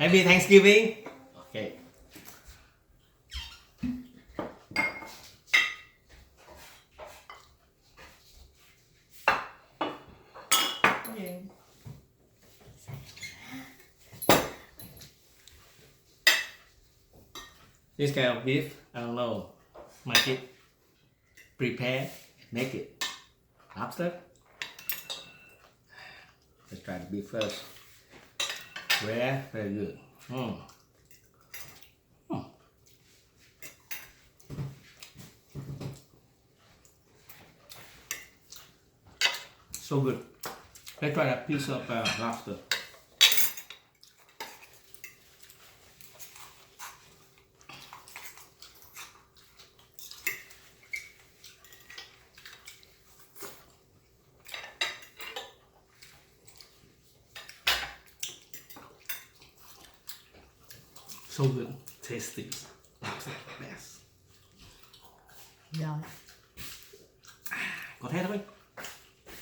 Happy Thanksgiving. Okay. This kind of beef, I don't know. Make it, prepare, make it. Lobster. Let's try the beef first. Rare, very good. So good. Let's try a piece of lobster. So good, tasty. Lobster best. Rồi. Có thế thôi.